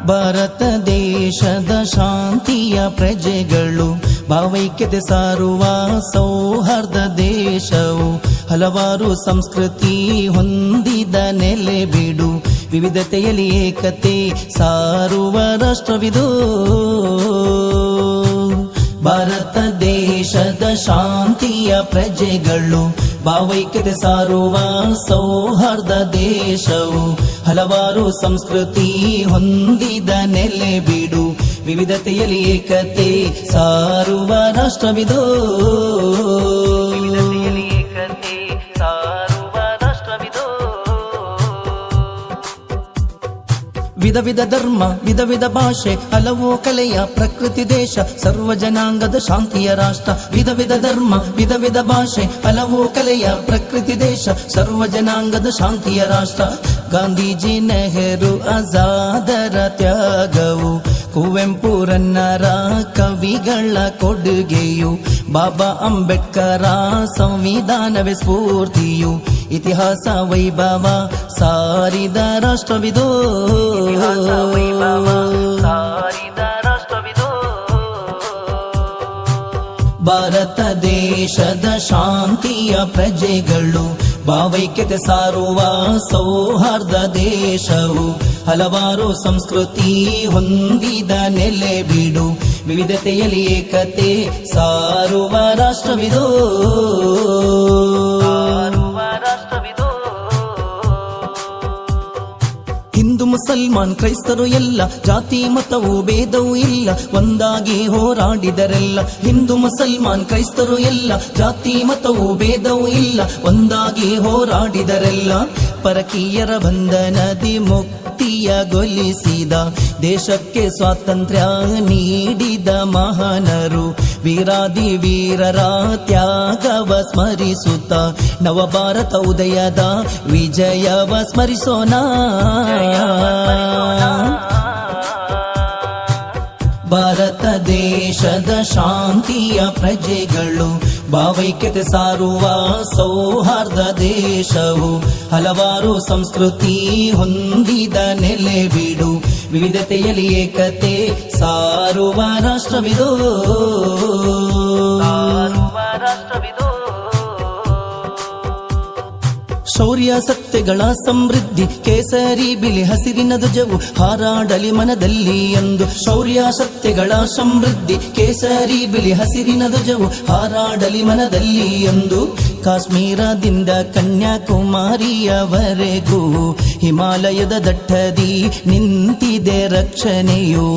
ಭಾರತ ದೇಶದ ಶಾಂತಿಯ ಪ್ರಜೆಗಳು ಭಾವೈಕ್ಯತೆ ಸಾರುವ ಸೌಹಾರ್ದ ದೇಶವು ಹಲವಾರು ಸಂಸ್ಕೃತಿ ಹೊಂದಿದ ನೆಲೆ ಬಿಡು ವಿವಿಧತೆಯಲ್ಲಿ ಏಕತೆ ಸಾರುವ ರಾಷ್ಟ್ರವಿದು ಭಾರತ ದೇಶದ ಶಾಂತಿಯ ಪ್ರಜೆಗಳು ಭಾವೈಕ್ಯತೆ ಸಾರುವ ಸೌಹಾರ್ದ ದೇಶವು ಹಲವಾರು ಸಂಸ್ಕೃತಿ ಹೊಂದಿದ ನೆಲೆ ಬಿಡು ವಿವಿಧತೆಯಲ್ಲಿ ಏಕತೆ ಸಾರುವ ರಾಷ್ಟ್ರವಿದು ವಿಧ ವಿಧ ಧರ್ಮ ವಿಧ ವಿಧ ಭಾಷೆ ಹಲವು ಕಲೆಯ ಪ್ರಕೃತಿ ದೇಶ ಸರ್ವ ಜನಾಂಗದ ಶಾಂತಿಯ ರಾಷ್ಟ್ರ ವಿಧ ವಿಧ ಧರ್ಮ ವಿಧ ವಿಧ ಭಾಷೆ ಹಲವು ಕಲೆಯ ಪ್ರಕೃತಿ ದೇಶ ಸರ್ವ ಜನಾಂಗದ ಶಾಂತಿಯ ರಾಷ್ಟ್ರ ಗಾಂಧೀಜಿ ನೆಹರು ಆಜಾದರ ತ್ಯಾಗವು ಕುವೆಂಪು ರನ್ನರ ಕವಿಗಳ ಕೊಡುಗೆಯು ಬಾಬಾ ಅಂಬೇಡ್ಕರ ಸಂವಿಧಾನವೇ ಸ್ಫೂರ್ತಿಯು ಇತಿಹಾಸ ವೈಭವ ಸಾರಿದ ರಾಷ್ಟ್ರವಿದು ಭಾರತ ದೇಶದ ಶಾಂತಿಯ ಪ್ರಜೆಗಳು ಭಾವೈಕ್ಯತೆ ಸಾರುವ ಸೌಹಾರ್ದ ದೇಶವು ಹಲವಾರು ಸಂಸ್ಕೃತಿ ಹೊಂದಿದ ನೆಲೆ ಬಿಡು ವಿವಿಧತೆಯಲ್ಲಿ ಏಕತೆ ಸಾರುವ ರಾಷ್ಟ್ರವಿದು ಹಿಂದೂ ಮುಸಲ್ಮಾನ್ ಕ್ರೈಸ್ತರು ಎಲ್ಲ ಜಾತಿ ಮತವು ಭೇದವೂ ಇಲ್ಲ ಒಂದಾಗಿ ಹೋರಾಡಿದರೆಲ್ಲ ಹಿಂದೂ ಮುಸಲ್ಮಾನ್ ಕ್ರೈಸ್ತರು ಎಲ್ಲ ಜಾತಿ ಮತವು ಭೇದವೂ ಇಲ್ಲ ಒಂದಾಗಿ ಹೋರಾಡಿದರೆಲ್ಲ ಪರಕೀಯರ ಬಂಧನದಿ ಮುಕ್ತಿಯಗೊಳಿಸಿದ ದೇಶಕ್ಕೆ ಸ್ವಾತಂತ್ರ್ಯ ನೀಡಿದ ಮಹಾನರು ವೀರಾದಿ ವೀರರ ತ್ಯಾಗವ ಸ್ಮರಿಸುತ್ತ ನವಭಾರತ ಉದಯದ ವಿಜಯವ ಸ್ಮರಿಸೋಣ ಭಾರತ ದೇಶದ ಶಾಂತಿಯ ಪ್ರಜೆಗಳು ಭಾವೈಕ್ಯತೆ ಸಾರುವ ಸೌಹಾರ್ದ ದೇಶವು ಹಲವಾರು ಸಂಸ್ಕೃತಿ ಹೊಂದಿದ ನೆಲೆ ಬಿಡು ವಿವಿಧತೆಯಲ್ಲಿ ಏಕತೆ ಸಾರುವ ರಾಷ್ಟ್ರವಿದು ಶೌರ್ಯ ಸತ್ಯಗಳ ಸಮೃದ್ಧಿ ಕೇಸರಿ ಬಿಳಿ ಹಸಿರಿನ ಧ್ವಜವು ಹಾರಾಡಲಿ ಮನದಲ್ಲಿ ಎಂದು ಶೌರ್ಯ ಸತ್ಯಗಳ ಸಮೃದ್ಧಿ ಕೇಸರಿ ಬಿಳಿ ಹಸಿರಿನ ಧ್ವಜವು ಹಾರಾಡಲಿ ಮನದಲ್ಲಿ ಎಂದು ಕಾಶ್ಮೀರದಿಂದ ಕನ್ಯಾಕುಮಾರಿಯವರೆಗೂ ಹಿಮಾಲಯದ ದಟ್ಟದಿ ನಿಂತಿದೆ ರಕ್ಷಣೆಯು